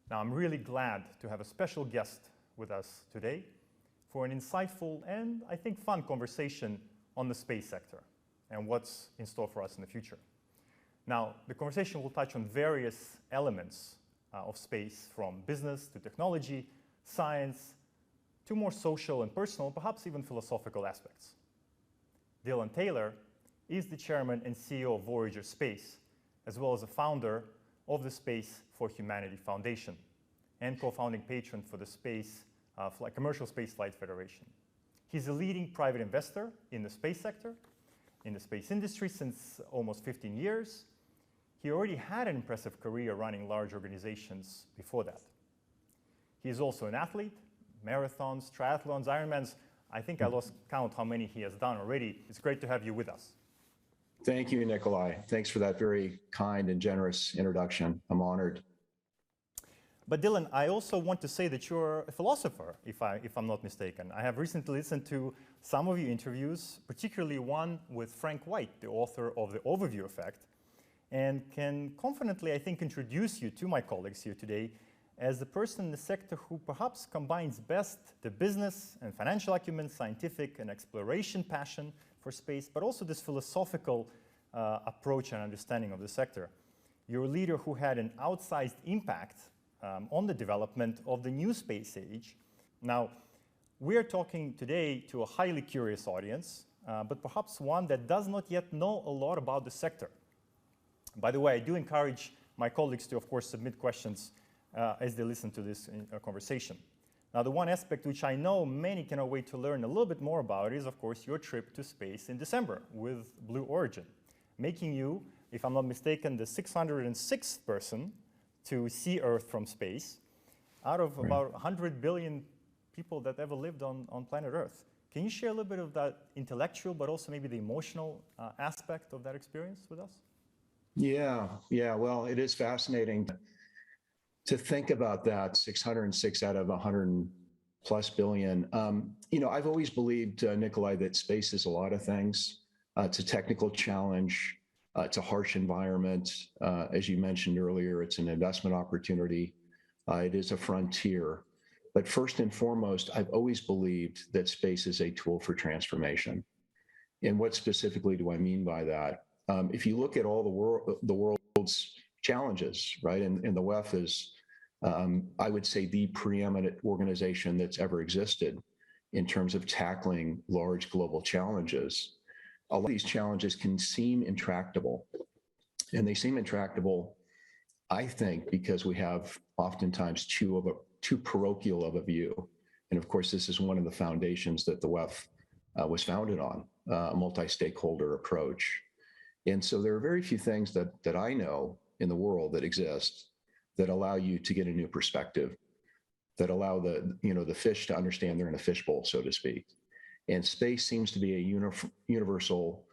Now, I'm really glad to have a special guest with us today for an insightful and, I think, fun conversation on the space sector and what's in store for us in the future. Now, the conversation will touch on various elements of space, from business to technology, science, to more social and personal, perhaps even philosophical aspects. Dylan Taylor is the chairman and CEO of Voyager Space, as well as a founder of the Space for Humanity Foundation and co-founding patron for the Commercial Space Flight Federation. He's a leading private investor in the space sector, in the space industry since almost 15 years. He already had an impressive career running large organizations before that. He is also an athlete, marathons, triathlons, Ironmans. I think I lost count how many he has done already. It's great to have you with us. Thank you, Nikolai. Thanks for that very kind and generous introduction. I'm honored. But Dylan, I also want to say that you're a philosopher, if I'm not mistaken. I have recently listened to some of your interviews, particularly one with Frank White, the author of The Overview Effect, and can confidently, I think, introduce you to my colleagues here today as the person in the sector who perhaps combines best the business and financial acumen, scientific and exploration passion for space, but also this philosophical approach and understanding of the sector. You're a leader who had an outsized impact on the development of the new space age. Now, we're talking today to a highly curious audience, but perhaps one that does not yet know a lot about the sector. By the way, I do encourage my colleagues to, of course, submit questions as they listen to this conversation. Now, the one aspect which I know many cannot wait to learn a little bit more about is, of course, your trip to space in December with Blue Origin, making you, if I'm not mistaken, the 606th person to see Earth from space out of about 100 billion people that ever lived on planet Earth. Can you share a little bit of that intellectual, but also maybe the emotional aspect of that experience with us? Yeah. Well, it is fascinating to think about that 606 out of 100 plus billion. I've always believed, Nikolai, that space is a lot of things. It's a technical challenge. It's a harsh environment. As you mentioned earlier, it's an investment opportunity. It is a frontier. But first and foremost, I've always believed that space is a tool for transformation. And what specifically do I mean by that? If you look at all the world's challenges, right, and the WEF is, I would say, the preeminent organization that's ever existed in terms of tackling large global challenges. A lot of these challenges can seem intractable, and they seem intractable, I think, because we have oftentimes too parochial of a view. And of course, this is one of the foundations that the WEF was founded on, a multi-stakeholder approach. And so there are very few things that I know in the world that exist that allow you to get a new perspective, that allow the fish to understand they're in a fishbowl, so to speak. And space seems to be a universal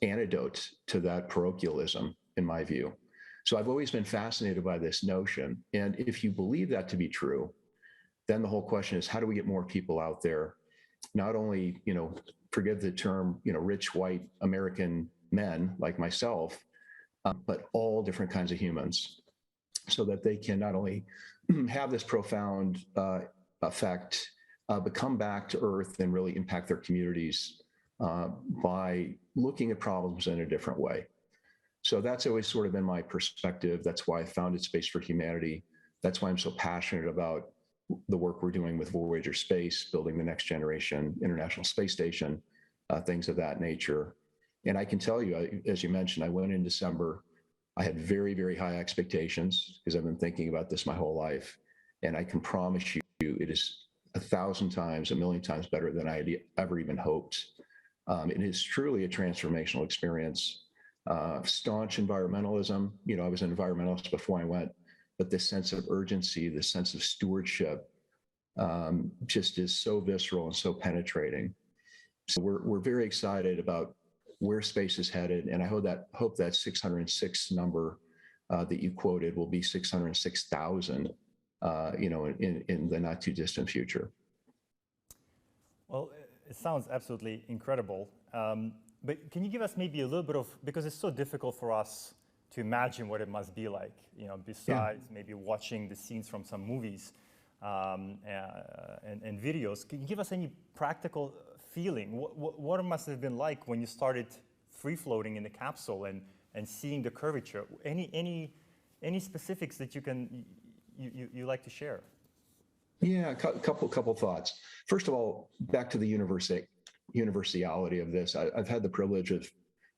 antidote to that parochialism, in my view. So I've always been fascinated by this notion. And if you believe that to be true, then the whole question is, how do we get more people out there, not only, forgive the term, rich white American men like myself, but all different kinds of humans, so that they can not only have this profound effect, but come back to Earth and really impact their communities by looking at problems in a different way. So that's always sort of been my perspective. That's why I founded Space for Humanity. That's why I'm so passionate about the work we're doing with Voyager Space, building the next generation International Space Station, things of that nature. And I can tell you, as you mentioned, I went in December. I had very, very high expectations because I've been thinking about this my whole life. And I can promise you, it is 1,000 times, 1,000,000 times better than I had ever even hoped. It is truly a transformational experience. Staunch environmentalism. I was an environmentalist before I went, but this sense of urgency, this sense of stewardship, just is so visceral and so penetrating. So we're very excited about where space is headed, and I hope that 606 number that you quoted will be 606,000, in the not too distant future. Well, it sounds absolutely incredible. But can you give us maybe a little bit of, because it's so difficult for us to imagine what it must be like, you know, besides maybe watching the scenes from some movies and videos. Can you give us any practical feeling? What it must have been like when you started free floating in the capsule and seeing the curvature? Any specifics that you like to share? Yeah, a couple thoughts. First of all, back to the universality of this. I've had the privilege of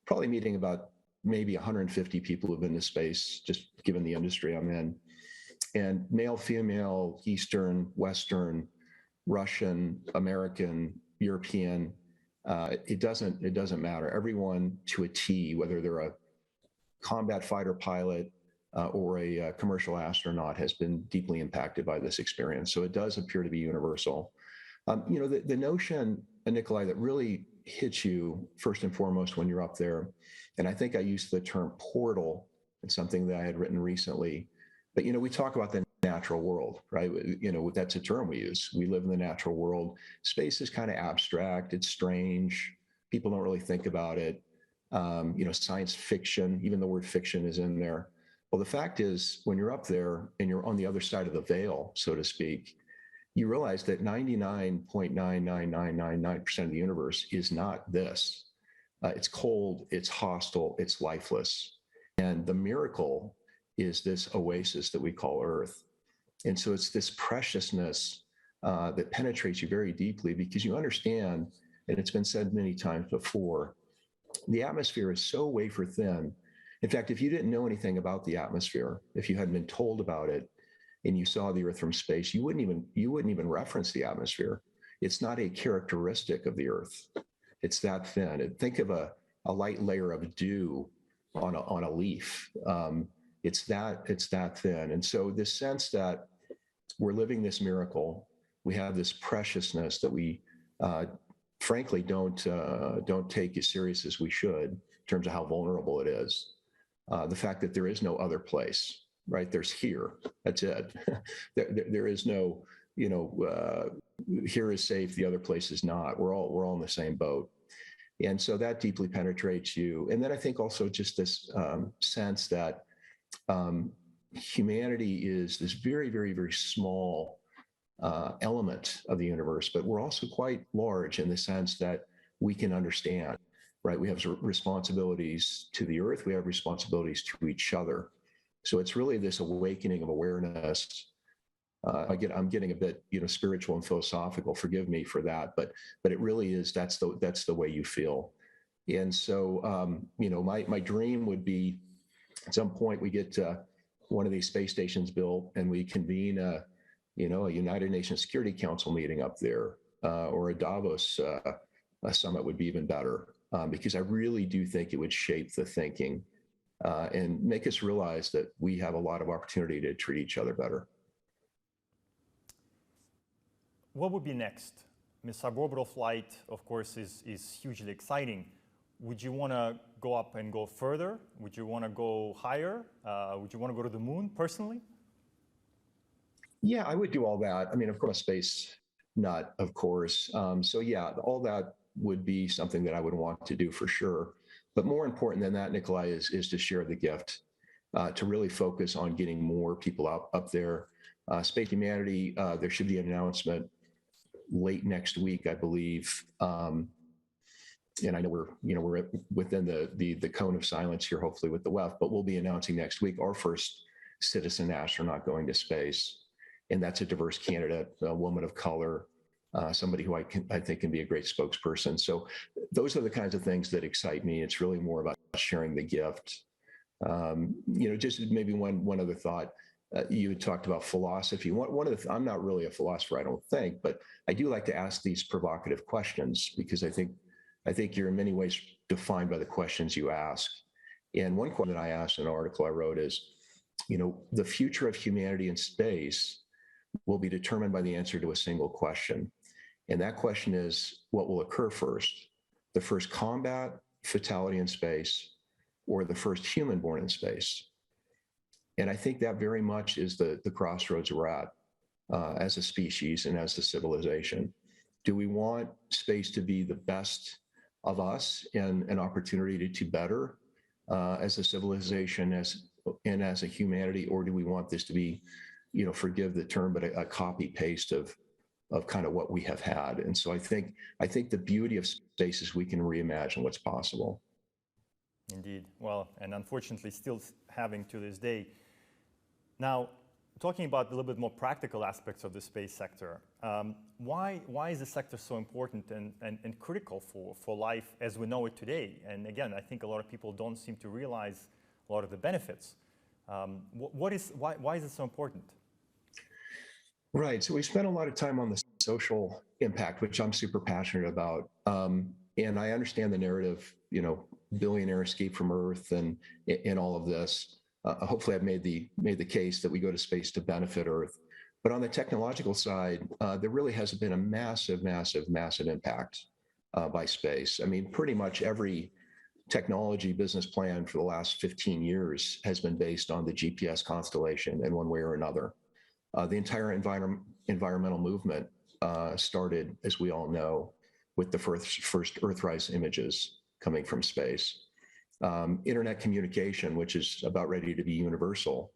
probably meeting about maybe 150 people who've been to space, just given the industry I'm in, and male, female, Eastern, Western, Russian, American, European. It doesn't matter. Everyone to a T, whether they're a combat fighter pilot or a commercial astronaut, has been deeply impacted by this experience. So it does appear to be universal. You know, the notion, Nikolai, that really hits you first and foremost when you're up there, and I think I used the term portal. It's something that I had written recently. But, you know, we talk about the natural world, right? You know, that's a term we use. We live in the natural world. Space is kind of abstract. It's strange. People don't really think about it. You know, science fiction, even the word fiction is in there. Well, the fact is, when you're up there and you're on the other side of the veil, so to speak, you realize that 99.99999% of the universe is not this. It's cold, it's hostile, it's lifeless. And the miracle is this oasis that we call Earth. And so it's this preciousness that penetrates you very deeply, because you understand, and it's been said many times before, the atmosphere is so wafer thin. In fact, if you didn't know anything about the atmosphere, if you hadn't been told about it, and you saw the Earth from space, you wouldn't even reference the atmosphere. It's not a characteristic of the Earth. It's that thin. And think of a light layer of dew on a leaf. It's that thin. And so this sense that we're living this miracle, we have this preciousness that we frankly don't take as serious as we should in terms of how vulnerable it is. The fact that there is no other place, right? There's here. That's it. there is no, you know, here is safe, the other place is not. We're all in the same boat. And so that deeply penetrates you. And then I think also just this sense that humanity is this very, very, very small element of the universe, but we're also quite large in the sense that we can understand, right? We have responsibilities to the Earth. We have responsibilities to each other. So it's really this awakening of awareness. I'm getting a bit, you know, spiritual and philosophical. Forgive me for that, but it really is. That's the way you feel. And so, you know, my dream would be at some point we get one of these space stations built and we convene a United Nations Security Council meeting up there, or a Davos a summit would be even better, because I really do think it would shape the thinking and make us realize that we have a lot of opportunity to treat each other better. What would be next? I mean, suborbital flight, of course, is hugely exciting. Would you want to go up and go further? Would you want to go higher? Would you want to go to the moon personally? Yeah, I would do all that. I mean, of course, space nut, of course. So yeah, all that would be something that I would want to do for sure. But more important than that, Nikolai, is to share the gift, to really focus on getting more people up there. Space Humanity, there should be an announcement late next week, I believe. And I know we're within the cone of silence here, hopefully with the WEF, but we'll be announcing next week our first citizen astronaut going to space. And that's a diverse candidate, a woman of color, somebody who I think can be a great spokesperson. So those are the kinds of things that excite me. It's really more about sharing the gift. Just maybe one other thought. You had talked about philosophy. I'm not really a philosopher, I don't think, but I do like to ask these provocative questions, because I think you're in many ways defined by the questions you ask. And one question that I asked in an article I wrote is, the future of humanity in space will be determined by the answer to a single question. And that question is, what will occur first? The first combat fatality in space, or the first human born in space? And I think that very much is the crossroads we're at as a species and as a civilization. Do we want space to be the best of us and an opportunity to better as a civilization, as a humanity, or do we want this to be, forgive the term, but a copy paste of kind of what we have had? And so I think the beauty of space is we can reimagine what's possible. Indeed. Well, and unfortunately still having to this day. Now, talking about a little bit more practical aspects of the space sector, why is the sector so important and critical for life as we know it today? And again, I think a lot of people don't seem to realize a lot of the benefits. Why is it so important? Right. So we spent a lot of time on the social impact, which I'm super passionate about. And I understand the narrative, billionaire escape from Earth and all of this. Hopefully I've made the case that we go to space to benefit Earth. But on the technological side, there really has been a massive impact by space. I mean, pretty much every technology business plan for the last 15 years has been based on the GPS constellation in one way or another. The entire environmental movement started, as we all know, with the first Earthrise images coming from space. Internet communication, which is about ready to be universal,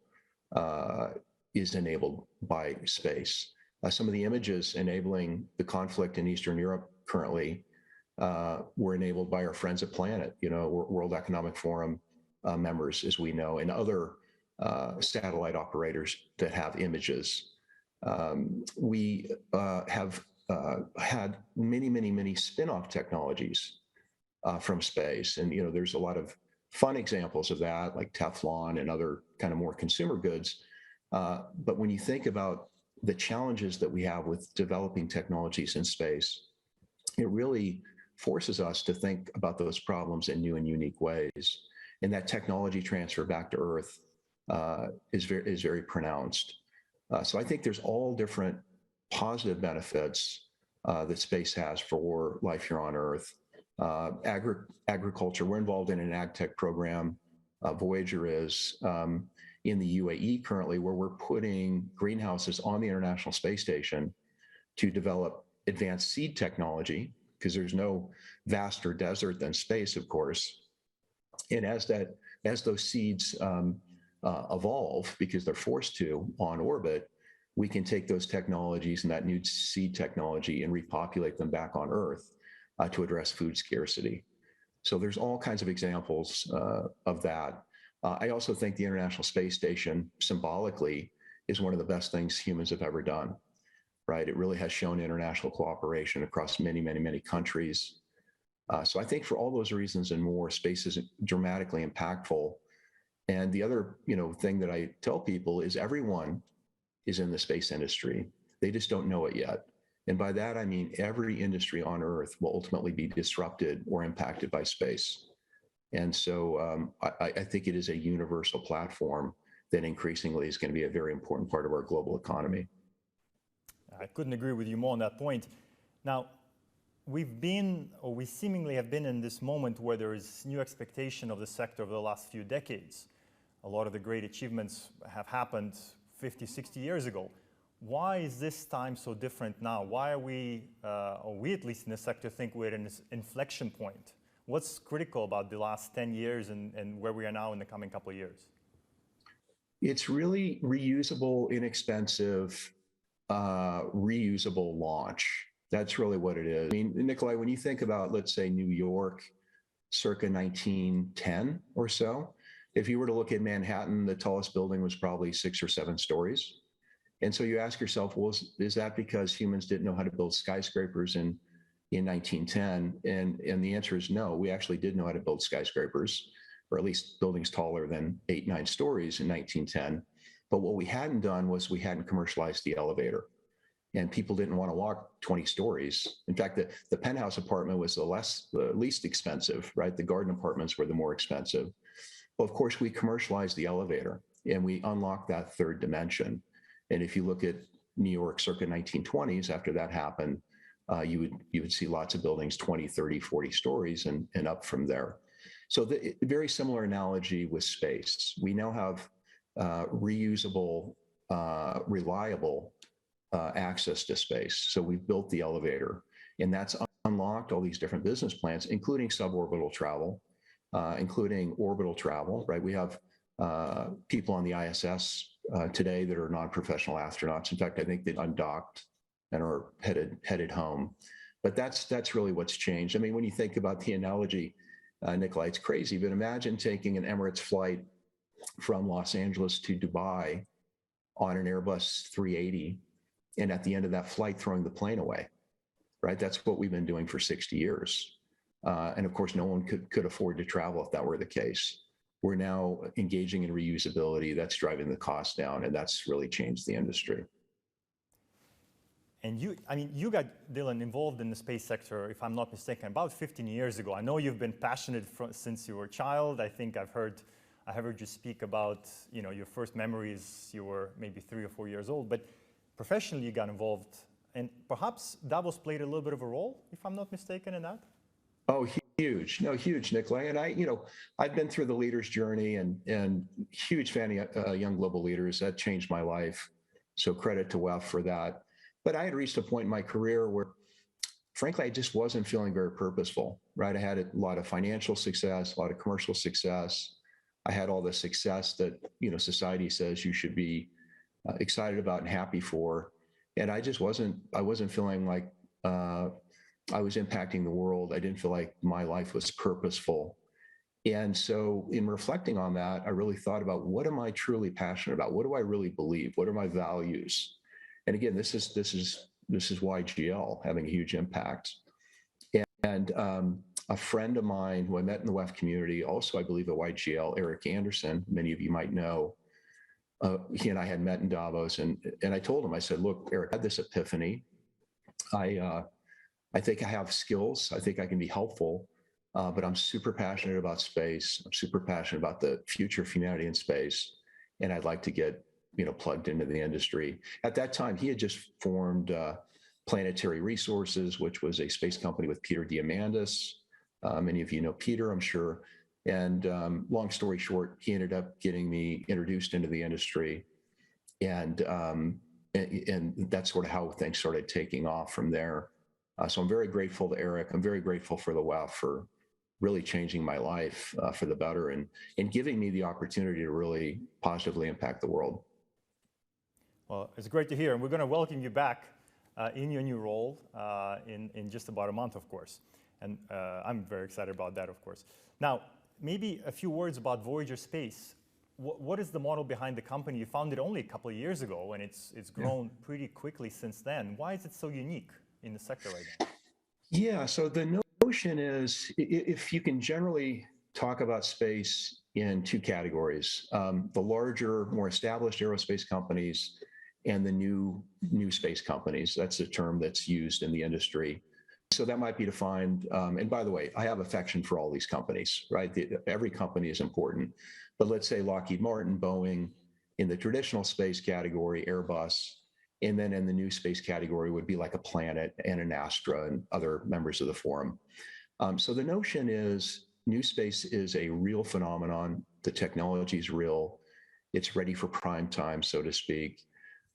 is enabled by space. Some of the images enabling the conflict in Eastern Europe currently were enabled by our friends at Planet, World Economic Forum members, as we know, and other satellite operators that have images. We have had many spin-off technologies from space. And, there's a lot of fun examples of that, like Teflon and other kind of more consumer goods. But when you think about the challenges that we have with developing technologies in space, it really forces us to think about those problems in new and unique ways. And that technology transfer back to Earth is very pronounced. So I think there's all different positive benefits that space has for life here on Earth. Agriculture, we're involved in an ag tech program. Voyager is in the UAE currently, where we're putting greenhouses on the International Space Station to develop advanced seed technology, because there's no vaster desert than space, of course. And as those seeds evolve, because they're forced to on orbit, we can take those technologies and that new seed technology and repopulate them back on Earth to address food scarcity. So there's all kinds of examples of that. I also think the International Space Station symbolically is one of the best things humans have ever done, right? It really has shown international cooperation across many countries. So I think for all those reasons and more, space is dramatically impactful. And the other, thing that I tell people is everyone is in the space industry. They just don't know it yet. And by that, I mean every industry on Earth will ultimately be disrupted or impacted by space. And so I think it is a universal platform that increasingly is going to be a very important part of our global economy. I couldn't agree with you more on that point. Now, we seemingly have been in this moment where there is new expectation of the sector over the last few decades. A lot of the great achievements have happened 50, 60 years ago. Why is this time so different now? Why are we, or we at least in the sector, think we're at an inflection point? What's critical about the last 10 years and where we are now in the coming couple of years? It's really reusable, inexpensive, reusable launch. That's really what it is. I mean, Nikolai, when you think about, let's say, New York, circa 1910 or so, if you were to look at Manhattan, the tallest building was probably 6 or 7 stories. And so you ask yourself, well, is that because humans didn't know how to build skyscrapers in 1910? And the answer is no, we actually did know how to build skyscrapers, or at least buildings taller than 8, 9 stories in 1910. But what we hadn't done was we hadn't commercialized the elevator. And people didn't want to walk 20 stories. In fact, the penthouse apartment was the least expensive, right? The garden apartments were the more expensive. Well, of course, we commercialized the elevator and we unlocked that third dimension. And if you look at New York circa 1920s, after that happened, you would see lots of buildings 20, 30, 40 stories and up from there. So very similar analogy with space. We now have reusable, reliable access to space. So we've built the elevator, and that's unlocked all these different business plans, including suborbital travel. including orbital travel, right? We have people on the ISS today that are non-professional astronauts. In fact, I think they undocked and are headed home. But that's really what's changed. I mean, when you think about the analogy, Nikolai, it's crazy, but imagine taking an Emirates flight from Los Angeles to Dubai on an Airbus 380, and at the end of that flight, throwing the plane away, right? That's what we've been doing for 60 years. And of course, no one could afford to travel if that were the case. We're now engaging in reusability. That's driving the cost down, and that's really changed the industry. And you got, Dylan, involved in the space sector, if I'm not mistaken, about 15 years ago. I know you've been passionate since you were a child. I think I heard you speak about, your first memories. You were maybe 3 or 4 years old, but professionally you got involved, and perhaps Davos played a little bit of a role, if I'm not mistaken, in that. Oh, huge! No, huge, Nikolai. And I've been through the leader's journey, and huge fan of young global leaders. That changed my life. So credit to WEF for that. But I had reached a point in my career where, frankly, I just wasn't feeling very purposeful, right? I had a lot of financial success, a lot of commercial success. I had all the success that, society says you should be excited about and happy for. And I wasn't feeling like I was impacting the world. I didn't feel like my life was purposeful. And so in reflecting on that, I really thought about, what am I truly passionate about? What do I really believe? What are my values? And again, this is YGL having a huge impact. And a friend of mine who I met in the WEF community, also I believe at YGL, Eric Anderson, many of you might know, he and I had met in Davos, and I told him, I said, look, Eric, I had this epiphany. I think I have skills. I think I can be helpful, but I'm super passionate about space. I'm super passionate about the future of humanity in space, and I'd like to get plugged into the industry. At that time, he had just formed Planetary Resources, which was a space company with Peter Diamandis. Many of you know Peter, I'm sure. And long story short, he ended up getting me introduced into the industry, and that's sort of how things started taking off from there. So I'm very grateful to Eric. I'm very grateful for the WEF for really changing my life for the better, and giving me the opportunity to really positively impact the world. Well, it's great to hear, and we're going to welcome you back in your new role in just about a month, of course. And I'm very excited about that, of course. Now, maybe a few words about Voyager Space. What is the model behind the company? You founded only a couple of years ago, and it's grown pretty quickly since then. Why is it so unique in the sector right now? Yeah, so the notion is, if you can generally talk about space in two categories, the larger, more established aerospace companies and the new space companies. That's a term that's used in the industry. So that might be defined, and by the way, I have affection for all these companies, right? Every company is important, but let's say Lockheed Martin, Boeing, in the traditional space category, Airbus, and then in the new space category would be like a Planet and an Astra and other members of the forum. So the notion is, new space is a real phenomenon. The technology is real. It's ready for prime time, so to speak.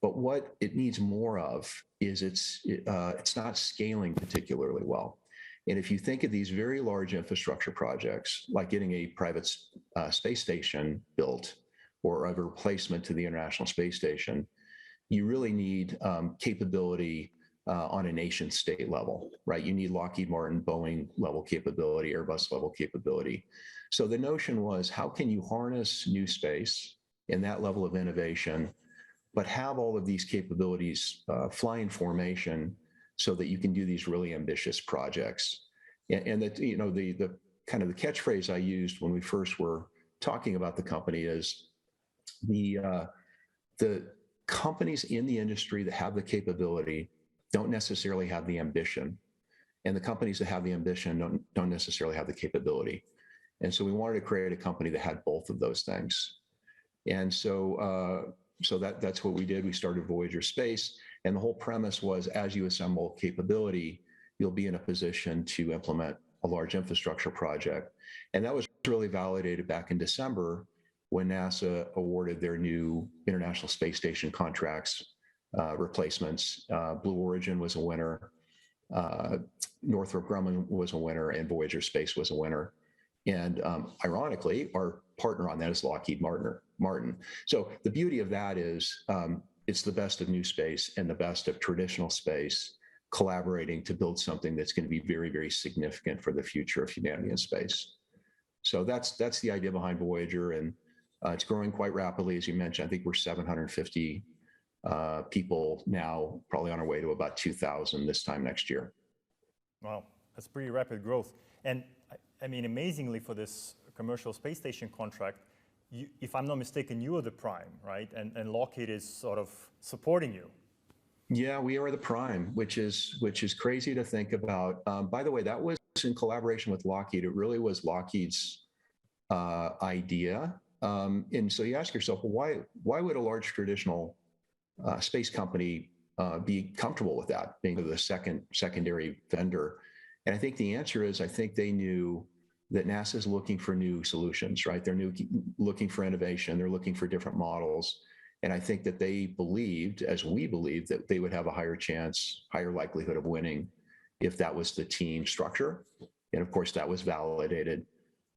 But what it needs more of is it's not scaling particularly well. And if you think of these very large infrastructure projects, like getting a private space station built or a replacement to the International Space Station, you really need capability on a nation state level, right? You need Lockheed Martin, Boeing level capability, Airbus level capability. So the notion was, how can you harness new space and that level of innovation, but have all of these capabilities fly in formation so that you can do these really ambitious projects? And that, the kind of the catchphrase I used when we first were talking about the company is, the companies in the industry that have the capability don't necessarily have the ambition, and the companies that have the ambition don't necessarily have the capability. And so we wanted to create a company that had both of those things. And so that's what we did. We started Voyager Space, and the whole premise was, as you assemble capability, you'll be in a position to implement a large infrastructure project. And that was really validated back in December when NASA awarded their new International Space Station contracts, replacements. Blue Origin was a winner, Northrop Grumman was a winner, and Voyager Space was a winner. And ironically, our partner on that is Lockheed Martin. So the beauty of that is it's the best of new space and the best of traditional space collaborating to build something that's going to be very, very significant for the future of humanity in space. So that's the idea behind Voyager, and it's growing quite rapidly, as you mentioned. I think we're 750 people now, probably on our way to about 2,000 this time next year. Wow, that's pretty rapid growth. And I mean, amazingly for this commercial space station contract, if I'm not mistaken, you are the prime, right? And Lockheed is sort of supporting you. Yeah, we are the prime, which is crazy to think about. By the way, that was in collaboration with Lockheed. It really was Lockheed's idea. And so you ask yourself, well, why would a large traditional space company be comfortable with that, being the secondary vendor? And I think the answer is, I think they knew that NASA is looking for new solutions, right? They're looking for innovation. They're looking for different models. And I think that they believed, as we believed, that they would have a higher chance, higher likelihood of winning if that was the team structure. And of course, that was validated.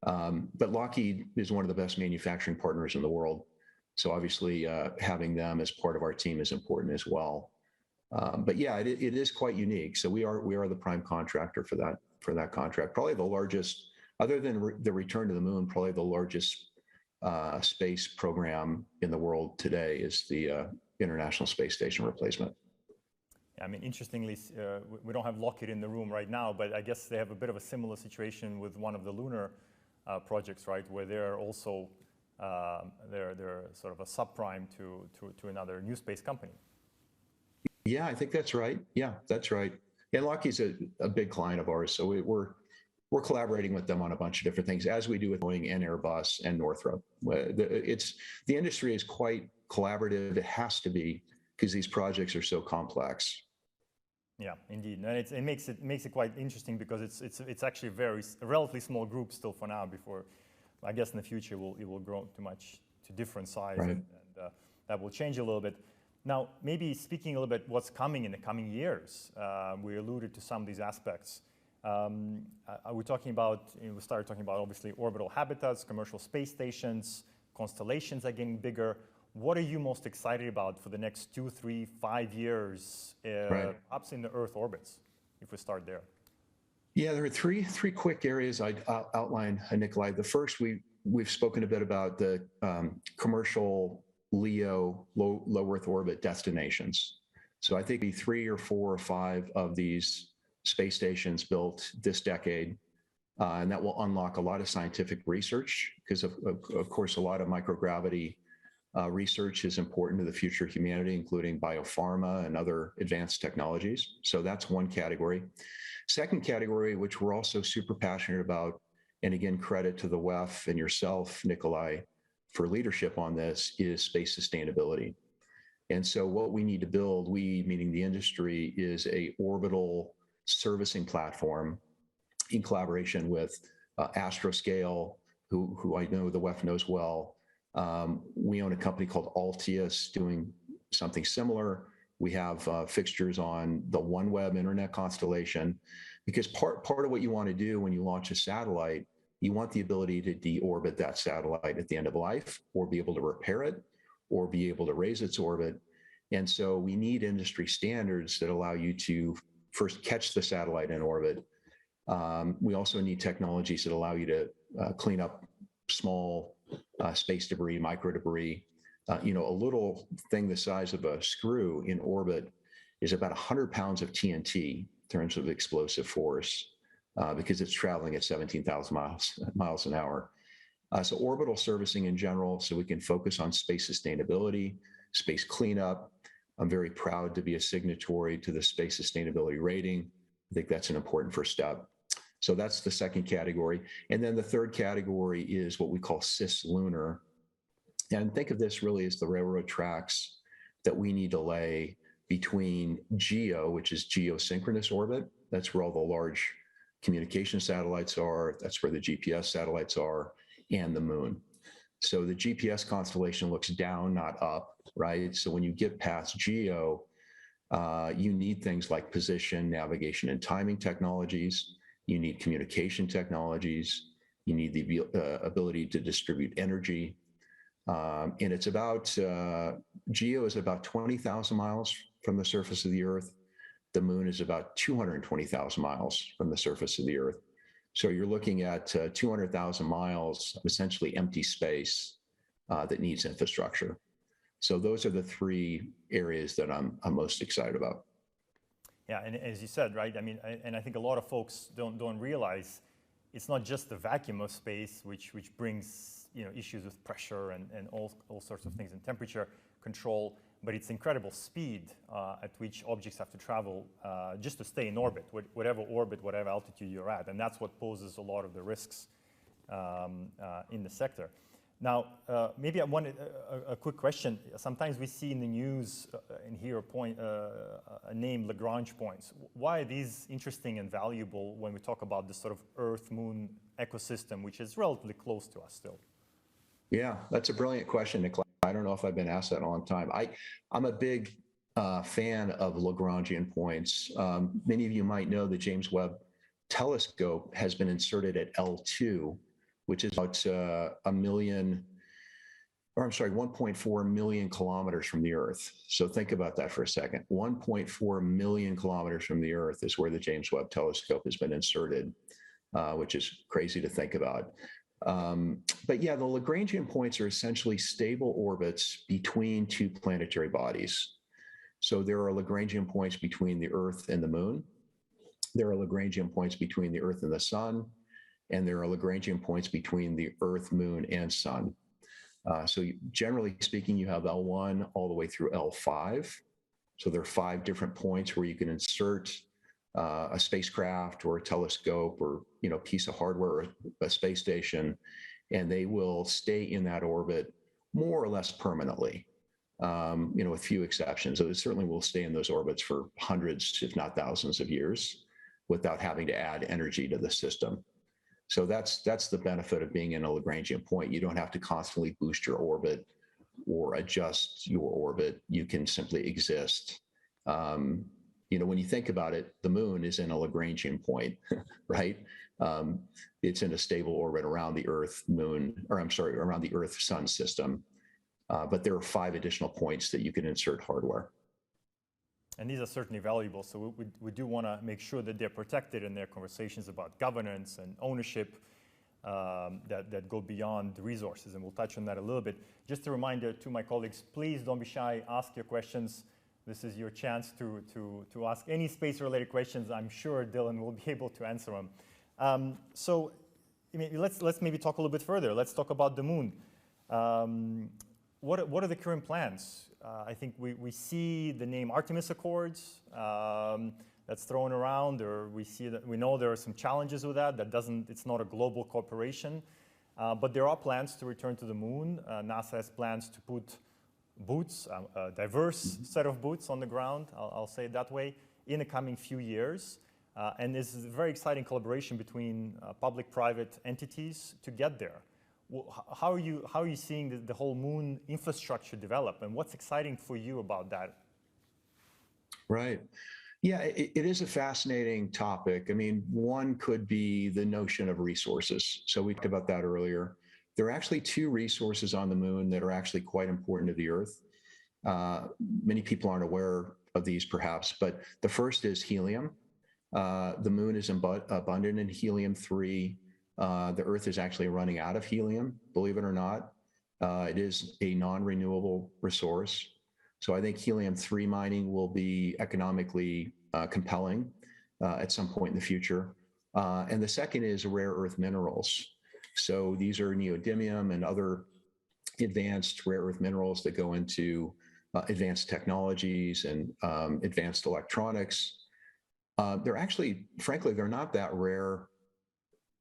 But Lockheed is one of the best manufacturing partners in the world. So obviously, having them as part of our team is important as well. But yeah, it is quite unique. So we are the prime contractor for that contract. Probably the largest, other than the return to the moon, probably the largest space program in the world today is the International Space Station replacement. I mean, interestingly, we don't have Lockheed in the room right now, but I guess they have a bit of a similar situation with one of the lunar projects, right, where they're also they're sort of a subprime to another new space company. Yeah, I think that's right. Yeah, that's right. And Lockheed's a big client of ours, so we're collaborating with them on a bunch of different things, as we do with Boeing and Airbus and Northrop. The industry is quite collaborative. It has to be, because these projects are so complex. Yeah, indeed, and it makes it quite interesting, because it's actually a relatively small group still for now. Before, I guess in the future it will grow to different size, right. and that will change a little bit. Now, maybe speaking a little bit what's coming in the coming years, we alluded to some of these aspects. We started talking about obviously orbital habitats, commercial space stations, constellations are getting bigger. What are you most excited about for the next 2, 3, 5 years, Right. perhaps in the Earth orbits, if we start there? Yeah, there are three quick areas I'd outline, Nikolai. The first, we've spoken a bit about the commercial LEO, low Earth orbit destinations. So I think 3 or 4 or 5 of these space stations built this decade, and that will unlock a lot of scientific research, because of course a lot of microgravity research is important to the future of humanity, including biopharma and other advanced technologies. So that's one category. Second category, which we're also super passionate about, and again, credit to the WEF and yourself, Nikolai, for leadership on this, is space sustainability. And so what we need to build, we, meaning the industry, is a orbital servicing platform in collaboration with Astroscale, who I know the WEF knows well. We own a company called Altius doing something similar. We have fixtures on the OneWeb internet constellation, because part of what you want to do when you launch a satellite, you want the ability to deorbit that satellite at the end of life, or be able to repair it, or be able to raise its orbit. And so we need industry standards that allow you to first catch the satellite in orbit. We also need technologies that allow you to clean up small space debris, micro debris. A little thing the size of a screw in orbit is about 100 pounds of TNT in terms of explosive force, because it's traveling at 17,000 miles an hour. So orbital servicing in general, so we can focus on space sustainability, space cleanup. I'm very proud to be a signatory to the Space Sustainability Rating. I think that's an important first step. So that's the second category. And then the third category is what we call cislunar. And think of this really as the railroad tracks that we need to lay between GEO, which is geosynchronous orbit. That's where all the large communication satellites are. That's where the GPS satellites are, and the moon. So the GPS constellation looks down, not up, right? So when you get past GEO, you need things like position, navigation, and timing technologies. You need communication technologies. You need the ability to distribute energy. And it's about, GEO is about 20,000 miles from the surface of the Earth. The moon is about 220,000 miles from the surface of the Earth. So you're looking at 200,000 miles of essentially empty space that needs infrastructure. So those are the three areas that I'm most excited about. Yeah, and as you said, right? I mean, and I think a lot of folks don't realize it's not just the vacuum of space which brings issues with pressure and all sorts of things and temperature control, but it's incredible speed at which objects have to travel just to stay in orbit, whatever orbit, whatever altitude you're at, and that's what poses a lot of the risks in the sector. Now, maybe I wanted a quick question. Sometimes we see in the news and hear a name, Lagrange points. Why are these interesting and valuable when we talk about this sort of Earth-Moon ecosystem, which is relatively close to us still? Yeah, that's a brilliant question, Nikolai. I don't know if I've been asked that in a long time. I'm a big fan of Lagrangian points. Many of you might know the James Webb Telescope has been inserted at L2, which is about 1.4 million kilometers from the Earth. So think about that for a second. 1.4 million kilometers from the Earth is where the James Webb Telescope has been inserted, which is crazy to think about. But yeah, the Lagrangian points are essentially stable orbits between two planetary bodies. So there are Lagrangian points between the Earth and the Moon. There are Lagrangian points between the Earth and the Sun. And there are Lagrangian points between the Earth, Moon, and Sun. So generally speaking, you have L1 all the way through L5. So there are 5 different points where you can insert a spacecraft or a telescope or piece of hardware or a space station, and they will stay in that orbit more or less permanently, with few exceptions. So it certainly will stay in those orbits for hundreds, if not thousands of years without having to add energy to the system. So that's the benefit of being in a Lagrangian point. You don't have to constantly boost your orbit or adjust your orbit. You can simply exist. When you think about it, the moon is in a Lagrangian point, right? It's in a stable orbit around the around the Earth-Sun system. But there are 5 additional points that you can insert hardware. And these are certainly valuable, so we do want to make sure that they're protected in their conversations about governance and ownership that go beyond the resources, and we'll touch on that a little bit. Just a reminder to my colleagues, please don't be shy, ask your questions. This is your chance to ask any space-related questions. I'm sure Dylan will be able to answer them. So let's maybe talk a little bit further. Let's talk about the moon. What are the current plans? I think we see the name Artemis Accords that's thrown around, or we know there are some challenges with that. It's not a global corporation, but there are plans to return to the moon. NASA has plans to put boots, a diverse set of boots on the ground, I'll say it that way, in the coming few years. And this is a very exciting collaboration between public-private entities to get there. How are you seeing the whole moon infrastructure develop, and what's exciting for you about that? Right. Yeah, it is a fascinating topic. I mean, one could be the notion of resources. So we talked about that earlier. There are actually 2 resources on the moon that are actually quite important to the Earth. Many people aren't aware of these perhaps, but the first is helium. The moon is abundant in helium-3. The Earth is actually running out of helium, believe it or not. It is a non-renewable resource. So I think helium-3 mining will be economically compelling at some point in the future. And the second is rare earth minerals. So these are neodymium and other advanced rare earth minerals that go into advanced technologies and advanced electronics. They're actually, frankly, they're not that rare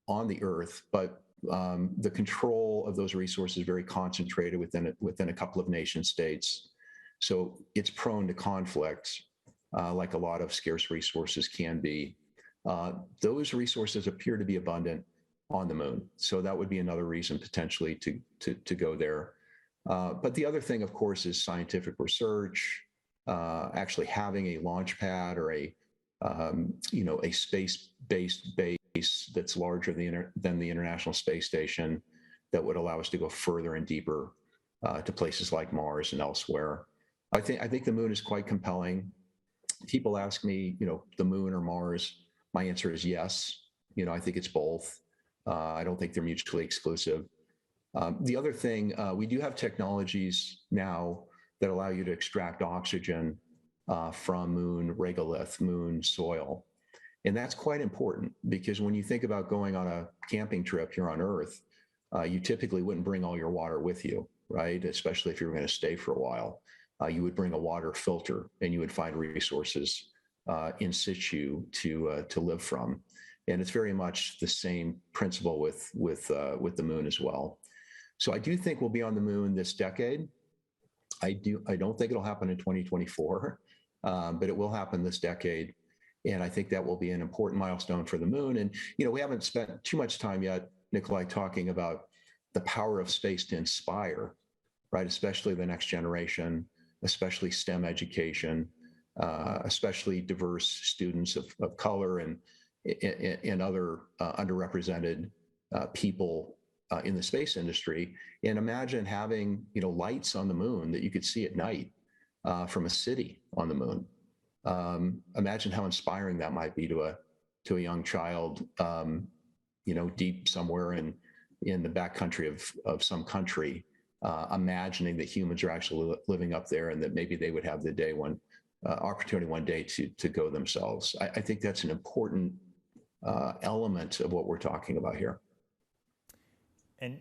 on the Earth, but the control of those resources is very concentrated within a couple of nation states. So it's prone to conflict, like a lot of scarce resources can be. Those resources appear to be abundant on the moon. So that would be another reason potentially to go there. But the other thing, of course, is scientific research, actually having a launch pad or a space-based base that's larger than the International Space Station that would allow us to go further and deeper to places like Mars and elsewhere. I think the moon is quite compelling. People ask me, the moon or Mars. My answer is yes. I think it's both. I don't think they're mutually exclusive. The other thing, we do have technologies now that allow you to extract oxygen from moon regolith, moon soil. And that's quite important because when you think about going on a camping trip here on Earth, you typically wouldn't bring all your water with you, right? Especially if you were going to stay for a while. You would bring a water filter and you would find resources in situ to live from. And it's very much the same principle with the moon as well. So I do think we'll be on the moon this decade. I don't think it'll happen in 2024, but it will happen this decade. And I think that will be an important milestone for the moon. And, we haven't spent too much time yet, Nikolai, talking about the power of space to inspire, right? Especially the next generation, especially STEM education, especially diverse students of color and other underrepresented people in the space industry. And imagine having, lights on the moon that you could see at night from a city on the moon. Imagine how inspiring that might be to a young child, deep somewhere in the backcountry of some country, imagining that humans are actually living up there and that maybe they would have the day opportunity one day to go themselves. I think that's an important element of what we're talking about here. And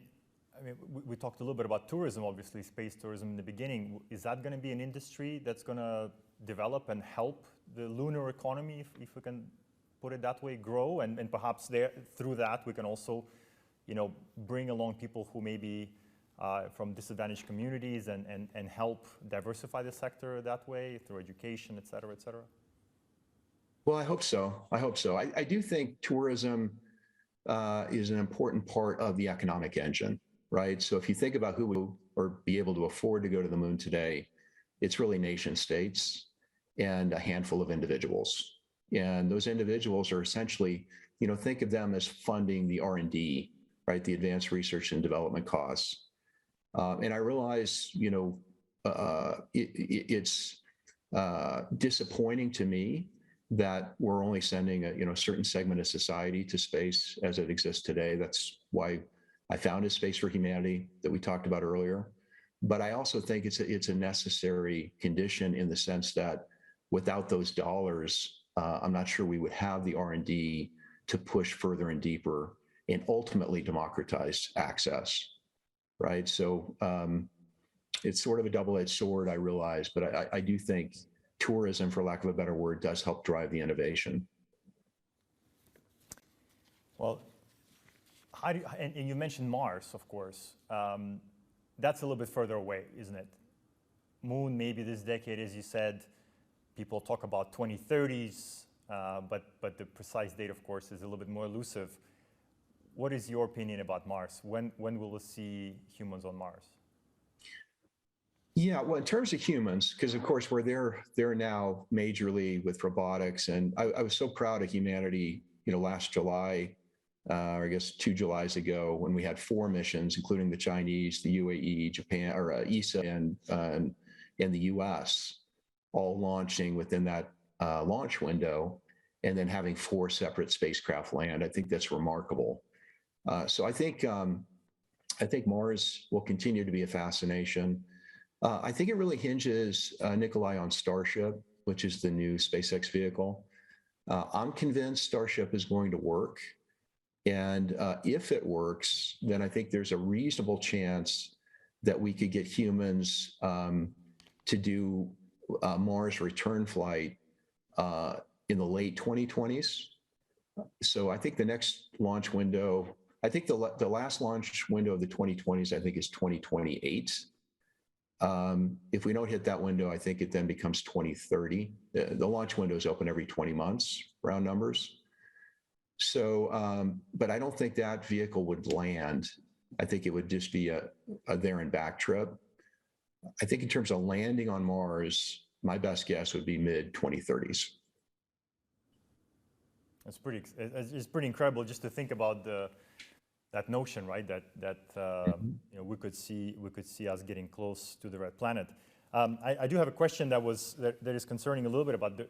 I mean, we talked a little bit about tourism, obviously, space tourism in the beginning. Is that going to be an industry that's going to develop and help the lunar economy, if we can put it that way, grow? And perhaps through that, we can also, bring along people who may be from disadvantaged communities and help diversify the sector that way through education, et cetera, et cetera? Well, I hope so. I do think tourism is an important part of the economic engine, right? So if you think about who would be able to afford to go to the moon today, it's really nation states and a handful of individuals. And those individuals are essentially, think of them as funding the R&D, right? The advanced research and development costs. And I realize, it's disappointing to me that we're only sending a certain segment of society to space as it exists today. That's why I founded Space for Humanity that we talked about earlier. But I also think it's a necessary condition in the sense that without those dollars, I'm not sure we would have the R&D to push further and deeper and ultimately democratize access, right? So it's sort of a double-edged sword, I realize, but I do think tourism, for lack of a better word, does help drive the innovation. Well, and you mentioned Mars, of course. That's a little bit further away, isn't it? Moon, maybe this decade, as you said. People talk about 2030s, but the precise date, of course, is a little bit more elusive. What is your opinion about Mars? When will we see humans on Mars? Yeah, well, in terms of humans, because of course we're there now majorly with robotics, and I was so proud of humanity, last July, or I guess 2 Julys ago, when we had 4 missions, including the Chinese, the UAE, Japan, or ESA, and the US, all launching within that launch window, and then having 4 separate spacecraft land. I think that's remarkable. So I think Mars will continue to be a fascination. I think it really hinges, Nikolai, on Starship, which is the new SpaceX vehicle. I'm convinced Starship is going to work. And if it works, then I think there's a reasonable chance that we could get humans to do Mars return flight in the late 2020s. So I think the next launch window, I think the last launch window of the 2020s, I think, is 2028. If we don't hit that window, I think it then becomes 2030. The launch window is open every 20 months, round numbers. So, but I don't think that vehicle would land. I think it would just be a there and back trip. I think in terms of landing on Mars, my best guess would be mid 2030s. It's pretty incredible just to think about that notion, right? That Mhm. we could see us getting close to the red planet. I do have a question that is concerning a little bit about the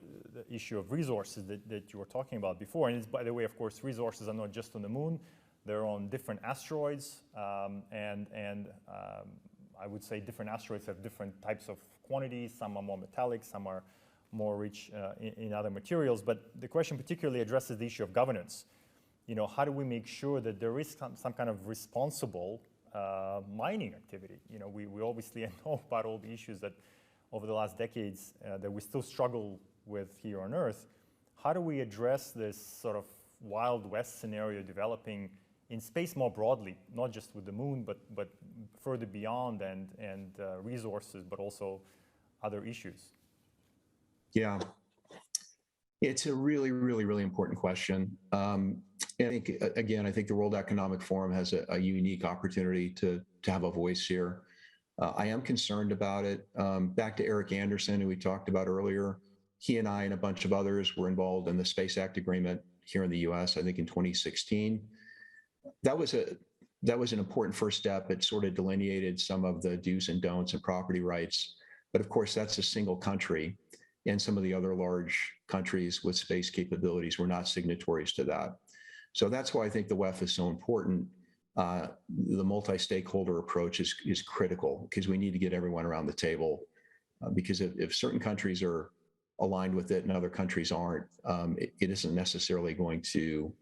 issue of resources that you were talking about before. And it's, by the way, of course, resources are not just on the moon; they're on different asteroids, and I would say different asteroids have different types of quantities. Some are more metallic, some are more rich in other materials. But the question particularly addresses the issue of governance. How do we make sure that there is some kind of responsible mining activity? We obviously know about all the issues that over the last decades that we still struggle with here on Earth. How do we address this sort of Wild West scenario developing in space more broadly, not just with the moon, but further beyond and resources, but also other issues? Yeah, it's a really, really, really important question. I think, again, I think the World Economic Forum has a unique opportunity to have a voice here. I am concerned about it. Back to Eric Anderson, who we talked about earlier, he and I and a bunch of others were involved in the Space Act Agreement here in the US, I think in 2016. That was an important first step. It sort of delineated some of the do's and don'ts and property rights. But of course, that's a single country. And some of the other large countries with space capabilities were not signatories to that. So that's why I think the WEF is so important. The multi-stakeholder approach is critical because we need to get everyone around the table. Because if certain countries are aligned with it and other countries aren't, it isn't necessarily going to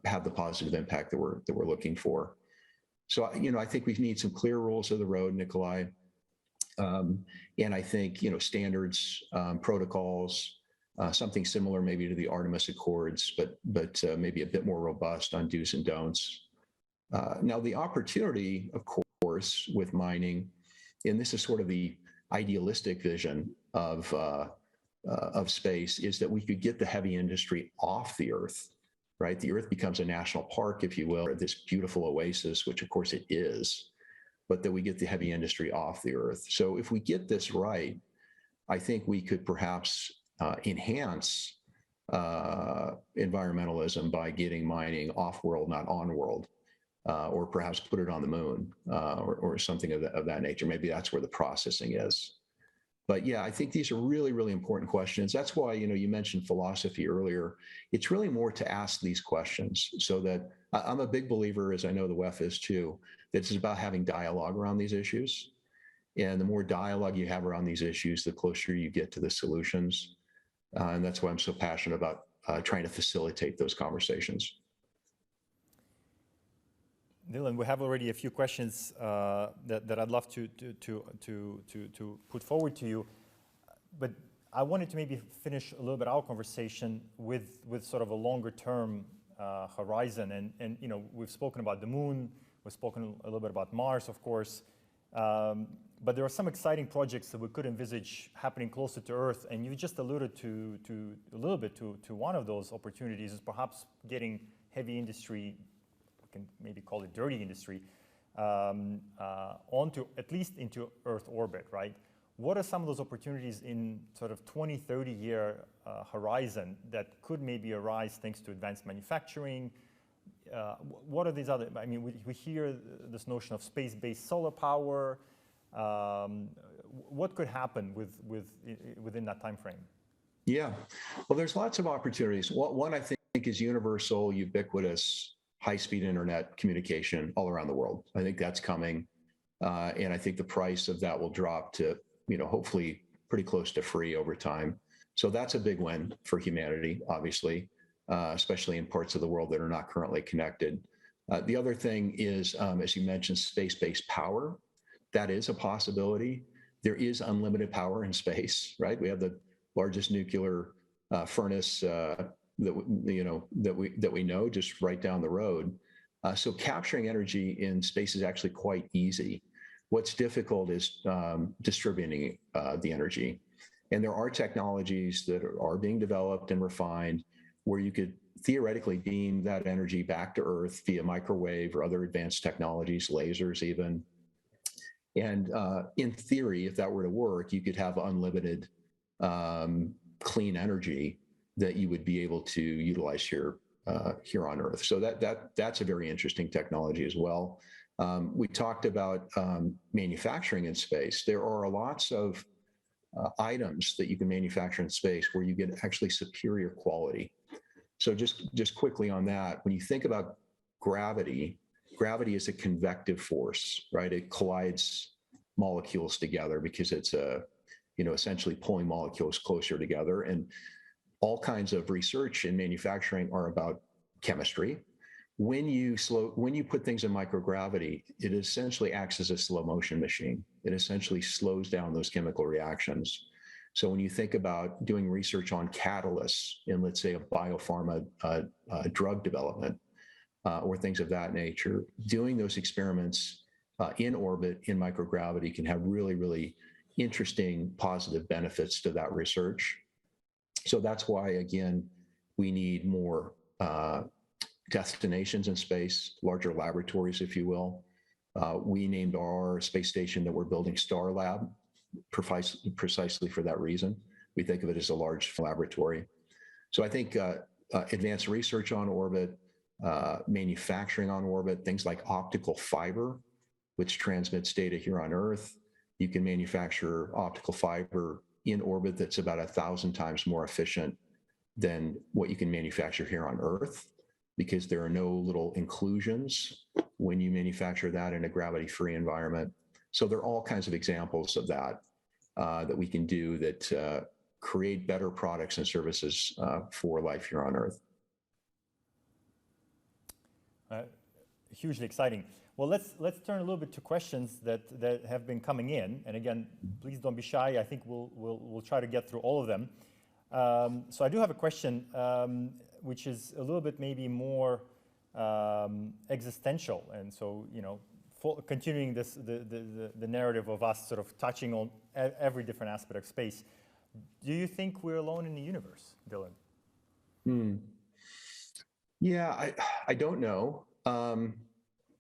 have the positive impact that we're looking for. So I think we need some clear rules of the road, Nikolai. And I think standards, protocols, something similar maybe to the Artemis Accords, but maybe a bit more robust on do's and don'ts. Now, the opportunity, of course, with mining, and this is sort of the idealistic vision of space, is that we could get the heavy industry off the Earth, right? The Earth becomes a national park, if you will, or this beautiful oasis, which of course it is, but that we get the heavy industry off the Earth. So if we get this right, I think we could perhaps enhance environmentalism by getting mining off-world, not on-world, or perhaps put it on the moon or something of that nature. Maybe that's where the processing is. But yeah, I think these are really, really important questions. That's why, you mentioned philosophy earlier. It's really more to ask these questions so that I'm a big believer, as I know the WEF is too, that it's about having dialogue around these issues. And the more dialogue you have around these issues, the closer you get to the solutions. And that's why I'm so passionate about trying to facilitate those conversations. Dylan, we have already a few questions that I'd love to put forward to you, but I wanted to maybe finish a little bit our conversation with sort of a longer term horizon. And we've spoken about the moon, we've spoken a little bit about Mars, of course, but there are some exciting projects that we could envisage happening closer to Earth, and you just alluded to a little bit to one of those opportunities is perhaps getting heavy industry, can maybe call it dirty industry, onto at least into Earth orbit, right? What are some of those opportunities in sort of 20, 30 year horizon that could maybe arise thanks to advanced manufacturing? What are these other, I mean, we hear this notion of space-based solar power. What could happen within that time frame? Yeah, well, there's lots of opportunities. One I think is universal, ubiquitous, high-speed internet communication all around the world. I think that's coming. And I think the price of that will drop to, hopefully pretty close to free over time. So that's a big win for humanity, obviously, especially in parts of the world that are not currently connected. The other thing is, as you mentioned, space-based power. That is a possibility. There is unlimited power in space, right? We have the largest nuclear furnace that we know just right down the road. So capturing energy in space is actually quite easy. What's difficult is distributing the energy. And there are technologies that are being developed and refined where you could theoretically beam that energy back to Earth via microwave or other advanced technologies, lasers even. And in theory, if that were to work, you could have unlimited clean energy that you would be able to utilize here on Earth. So that's a very interesting technology as well. We talked about manufacturing in space. There are lots of items that you can manufacture in space where you get actually superior quality. So just quickly on that, when you think about gravity, gravity is a convective force, right? It collides molecules together because it's essentially pulling molecules closer together. And all kinds of research in manufacturing are about chemistry. When you put things in microgravity, it essentially acts as a slow motion machine. It essentially slows down those chemical reactions. So when you think about doing research on catalysts in, let's say, a biopharma drug development or things of that nature, doing those experiments in orbit in microgravity can have really, really interesting positive benefits to that research. So that's why, again, we need more destinations in space, larger laboratories, if you will. We named our space station that we're building Starlab precisely for that reason. We think of it as a large laboratory. So I think advanced research on orbit, manufacturing on orbit, things like optical fiber, which transmits data here on Earth. You can manufacture optical fiber in orbit that's about 1,000 times more efficient than what you can manufacture here on Earth, because there are no little inclusions when you manufacture that in a gravity-free environment. So there are all kinds of examples of that that we can do that create better products and services for life here on Earth. Hugely exciting. Well, let's turn a little bit to questions that have been coming in. And again, please don't be shy. I think we'll try to get through all of them. So I do have a question, which is a little bit maybe more existential. And so, continuing the narrative of us sort of touching on every different aspect of space. Do you think we're alone in the universe, Dylan? Yeah, I don't know.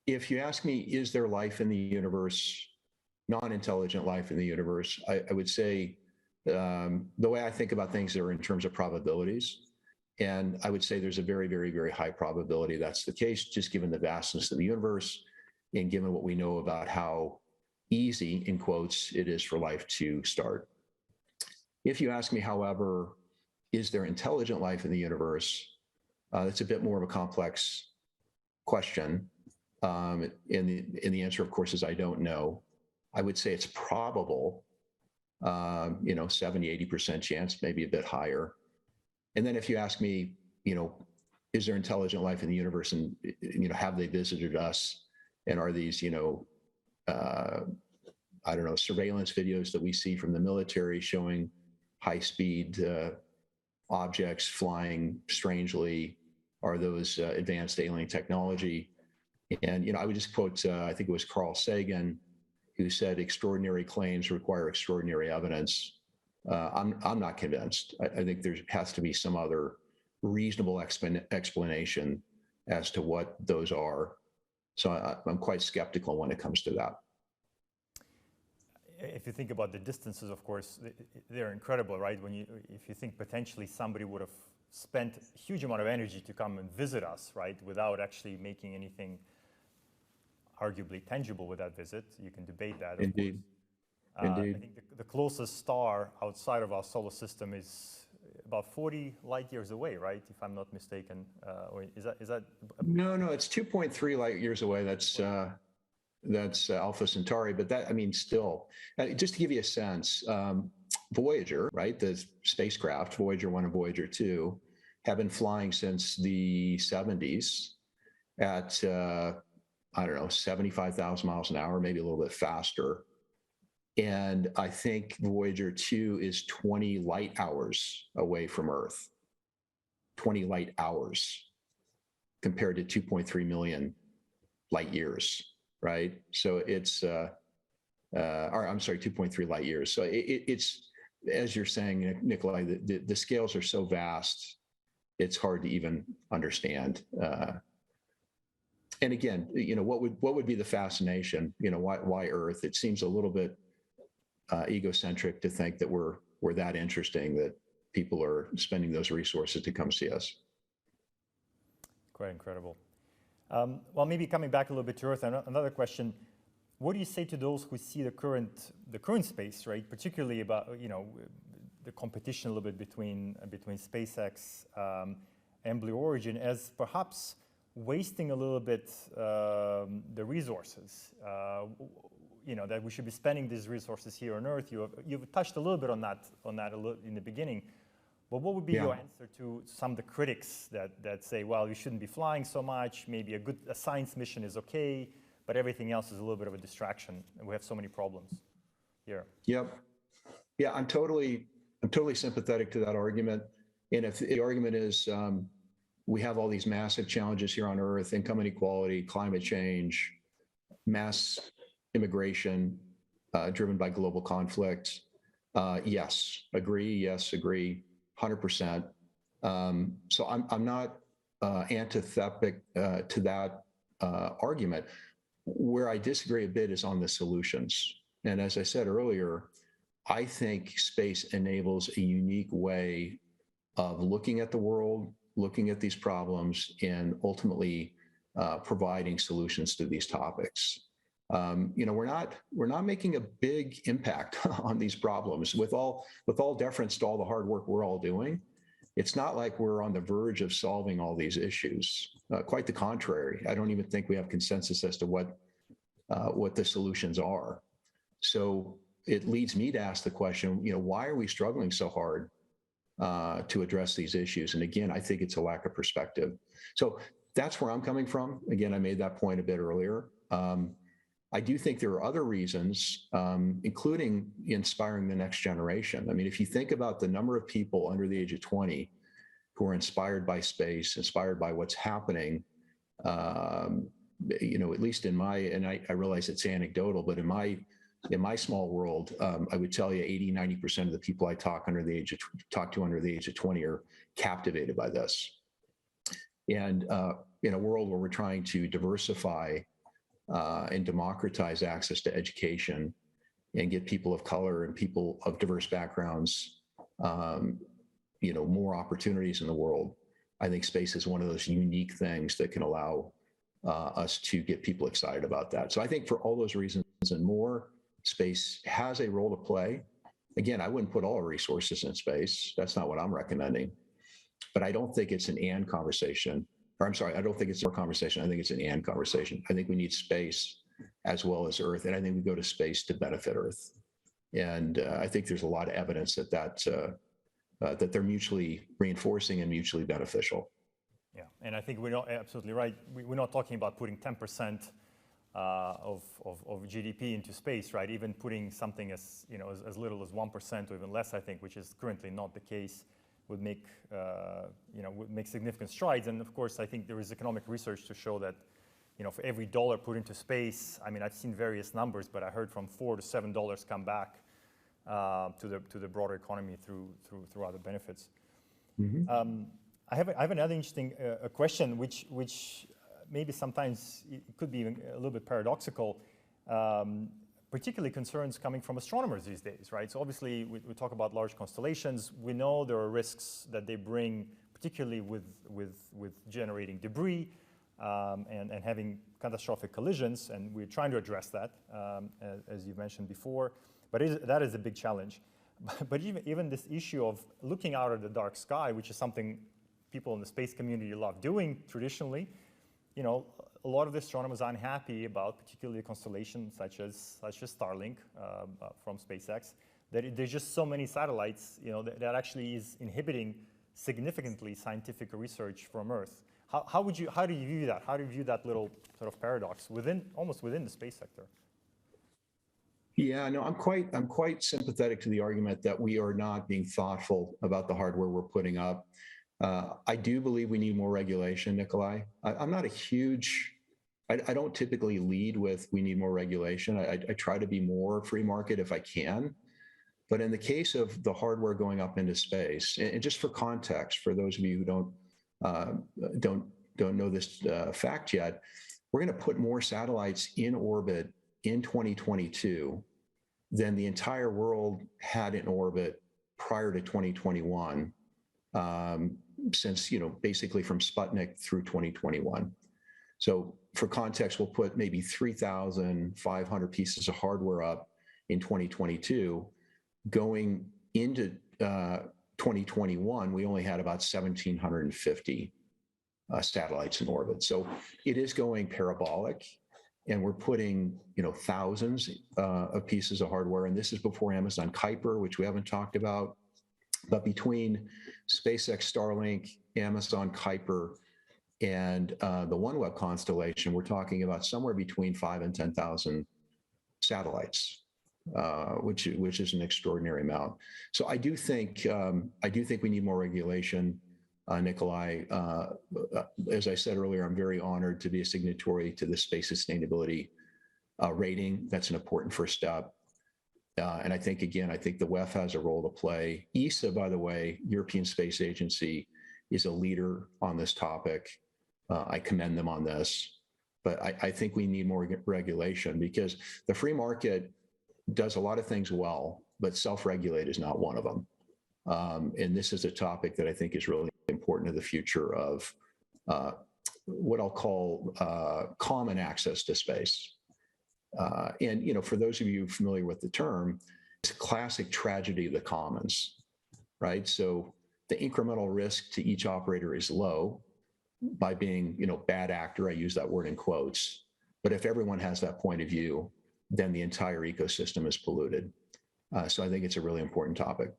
If you ask me, is there life in the universe, non-intelligent life in the universe, I would say the way I think about things are in terms of probabilities. And I would say there's a very, very, very high probability that's the case, just given the vastness of the universe and given what we know about how easy, in quotes, it is for life to start. If you ask me, however, is there intelligent life in the universe? That's a bit more of a complex question. And the answer, of course, is I don't know. I would say it's probable, 70, 80% chance, maybe a bit higher. And then if you ask me, is there intelligent life in the universe, and, have they visited us? And are these, surveillance videos that we see from the military showing high-speed objects flying strangely, are those advanced alien technology? And, I would just quote, I think it was Carl Sagan, who said, extraordinary claims require extraordinary evidence. I'm not convinced. I think there has to be some other reasonable explanation as to what those are. So I'm quite skeptical when it comes to that. If you think about the distances, of course, they're incredible, right? If you think potentially somebody would have spent a huge amount of energy to come and visit us, right, without actually making anything arguably tangible with that visit, you can debate that. Indeed. I Indeed. think the closest star outside of our solar system is about 40 light years away, right? If I'm not mistaken, or is that? No, it's 2.3 light years away. That's Alpha Centauri, but still, just to give you a sense, Voyager, right, the spacecraft, Voyager 1 and Voyager 2, have been flying since the 70s at, 75,000 miles an hour, maybe a little bit faster. And I think Voyager 2 is 20 light hours away from Earth, 20 light hours compared to 2.3 million light years, right? So it's, 2.3 light years. So it's, as you're saying, Nikolai, the scales are so vast, it's hard to even understand. And again, what would be the fascination? Why Earth? It seems a little bit egocentric to think that we're that interesting, that people are spending those resources to come see us. Quite incredible. Well, maybe coming back a little bit to Earth, another question. What do you say to those who see the current space, right? Particularly about, the competition a little bit between SpaceX and Blue Origin as perhaps wasting a little bit the resources, that we should be spending these resources here on Earth. You've touched a little bit on that a little in the beginning. But what would be your answer to some of the critics that say, well, you shouldn't be flying so much, maybe a science mission is okay, but everything else is a little bit of a distraction, and we have so many problems here. Yep. Yeah, I'm totally sympathetic to that argument. And if the argument is we have all these massive challenges here on Earth, income inequality, climate change, mass immigration driven by global conflict, yes, agree, 100%. So I'm not antithetical to that argument. Where I disagree a bit is on the solutions. And as I said earlier, I think space enables a unique way of looking at the world, looking at these problems, and ultimately providing solutions to these topics. We're not making a big impact on these problems. With all deference to all the hard work we're all doing, it's not like we're on the verge of solving all these issues. Quite the contrary. I don't even think we have consensus as to what the solutions are. So it leads me to ask the question, why are we struggling so hard to address these issues? And again, I think it's a lack of perspective. So that's where I'm coming from. Again, I made that point a bit earlier. I do think there are other reasons, including inspiring the next generation. I mean, if you think about the number of people under the age of 20 who are inspired by space, inspired by what's happening, at least in my, and I realize it's anecdotal, but in my small world, I would tell you 80-90% of the people I talk to under the age of 20 are captivated by this. And in a world where we're trying to diversify and democratize access to education and get people of color and people of diverse backgrounds, more opportunities in the world, I think space is one of those unique things that can allow us to get people excited about that. So I think for all those reasons and more, space has a role to play. Again, I wouldn't put all our resources in space. That's not what I'm recommending. But I don't think it's an and conversation. Or I'm sorry, I don't think it's a conversation. I think it's an and conversation. I think we need space as well as Earth. And I think we go to space to benefit Earth. And I think there's a lot of evidence that they're mutually reinforcing and mutually beneficial. Yeah, and I think we're not absolutely right. We're not talking about putting 10% of GDP into space, right? Even putting something as little as 1% or even less, I think, which is currently not the case, would make significant strides. And of course, I think there is economic research to show that, for every dollar put into space, I mean, I've seen various numbers, but I heard from $4 to $7 come back to the broader economy through other benefits. Mm-hmm. I have another interesting question, which maybe sometimes it could be even a little bit paradoxical, particularly concerns coming from astronomers these days, right? So obviously we talk about large constellations. We know there are risks that they bring, particularly with generating debris and having catastrophic collisions, and we're trying to address that, as you mentioned before. But that is a big challenge. But even this issue of looking out at the dark sky, which is something people in the space community love doing traditionally, a lot of the astronomers are unhappy about, particularly a constellation such as Starlink from SpaceX, that there's just so many satellites, that actually is inhibiting significantly scientific research from Earth. How do you view that? How do you view that little sort of paradox almost within the space sector? Yeah, no, I'm quite sympathetic to the argument that we are not being thoughtful about the hardware we're putting up. I do believe we need more regulation, Nikolai. I'm not a huge, I don't typically lead with we need more regulation. I try to be more free market if I can. But in the case of the hardware going up into space, and just for context, for those of you who don't know this fact yet, we're going to put more satellites in orbit in 2022 than the entire world had in orbit prior to 2021, since, basically from Sputnik through 2021. So for context, we'll put maybe 3,500 pieces of hardware up in 2022. Going into 2021, we only had about 1,750 satellites in orbit. So it is going parabolic, and we're putting, thousands of pieces of hardware. And this is before Amazon Kuiper, which we haven't talked about. But between SpaceX Starlink, Amazon Kuiper, and the OneWeb constellation, we're talking about somewhere between 5,000 and 10,000 satellites, which is an extraordinary amount. So I do think we need more regulation. Nikolai, as I said earlier, I'm very honored to be a signatory to the Space Sustainability Rating. That's an important first step. And I think the WEF has a role to play. ESA, by the way, European Space Agency, is a leader on this topic. I commend them on this. But I think we need more regulation, because the free market does a lot of things well, but self-regulate is not one of them. And this is a topic that I think is really important to the future of what I'll call common access to space. And, for those of you familiar with the term, it's a classic tragedy of the commons, right? So the incremental risk to each operator is low by being, bad actor. I use that word in quotes. But if everyone has that point of view, then the entire ecosystem is polluted. So I think it's a really important topic.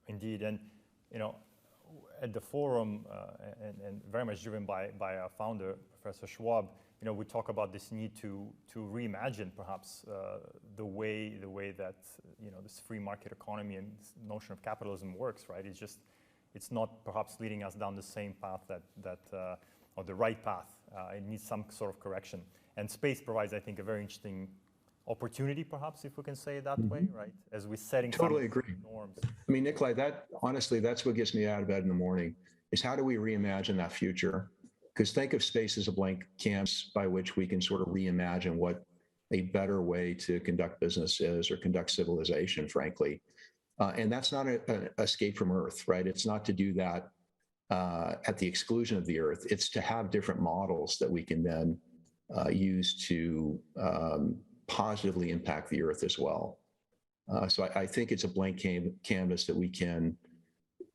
Indeed. And, at the forum, and very much driven by our founder, Professor Schwab, we talk about this need to reimagine perhaps the way that this free market economy and this notion of capitalism works, right? It's not perhaps leading us down the same path or the right path. It needs some sort of correction. And space provides, I think, a very interesting opportunity, perhaps, if we can say it that way, right? As we're setting totally agree. Norms. I mean, Nikolai, honestly, that's what gets me out of bed in the morning, is how do we reimagine that future? Because think of space as a blank canvas by which we can sort of reimagine what a better way to conduct business is, or conduct civilization, frankly. And that's not an escape from Earth, right? It's not to do that at the exclusion of the Earth. It's to have different models that we can then use to positively impact the Earth as well. So I think it's a blank canvas that we can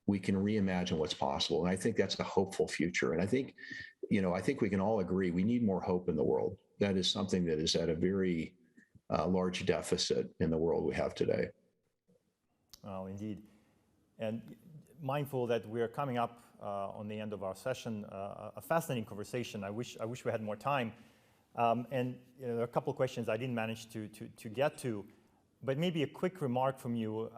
reimagine what's possible. And I think that's a hopeful future. And I think we can all agree we need more hope in the world. That is something that is at a very large deficit in the world we have today. Well, indeed. And mindful that we're coming up on the end of our session, a fascinating conversation. I wish we had more time. And there are a couple of questions I didn't manage to get to, but maybe a quick remark from you,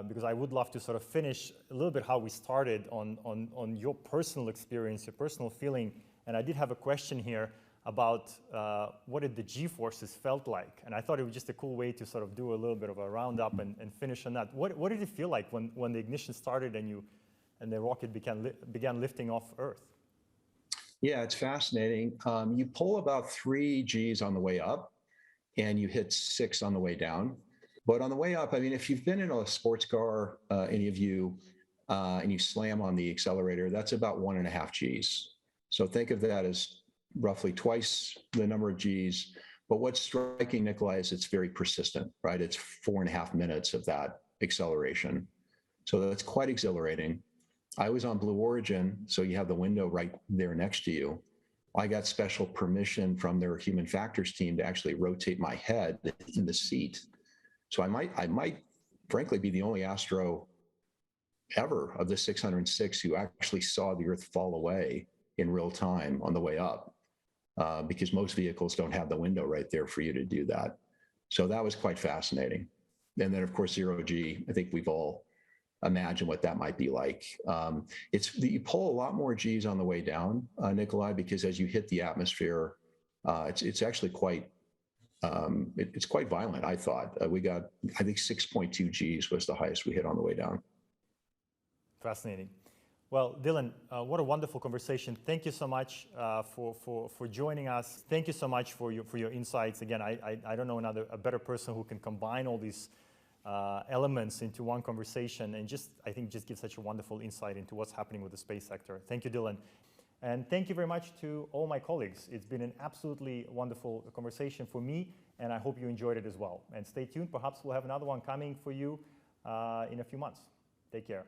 because I would love to sort of finish a little bit how we started on your personal experience, your personal feeling. And I did have a question here about what did the G-forces felt like? And I thought it was just a cool way to sort of do a little bit of a roundup and finish on that. What did it feel like when the ignition started and the rocket began lifting off Earth? Yeah, it's fascinating. You pull about 3 Gs on the way up, and you hit 6 on the way down. But on the way up, I mean, if you've been in a sports car, any of you, and you slam on the accelerator, that's about 1.5 Gs. So think of that as roughly twice the number of Gs. But what's striking, Nikolai, is it's very persistent, right? It's 4.5 minutes of that acceleration. So that's quite exhilarating. I was on Blue Origin, so you have the window right there next to you. I got special permission from their human factors team to actually rotate my head in the seat. So I might frankly be the only astro ever of the 606 who actually saw the Earth fall away in real time on the way up, because most vehicles don't have the window right there for you to do that. So that was quite fascinating. And then, of course, 0G, I think we've all imagined what that might be like. You pull a lot more Gs on the way down, Nikolai, because as you hit the atmosphere, it's actually quite violent, I thought. We got, I think 6.2 Gs was the highest we hit on the way down. Fascinating. Well, Dylan, what a wonderful conversation. Thank you so much for joining us. Thank you so much for your insights. Again, I don't know a better person who can combine all these elements into one conversation, and I think just gives such a wonderful insight into what's happening with the space sector. Thank you, Dylan. And thank you very much to all my colleagues. It's been an absolutely wonderful conversation for me, and I hope you enjoyed it as well. And stay tuned, perhaps we'll have another one coming for you in a few months. Take care.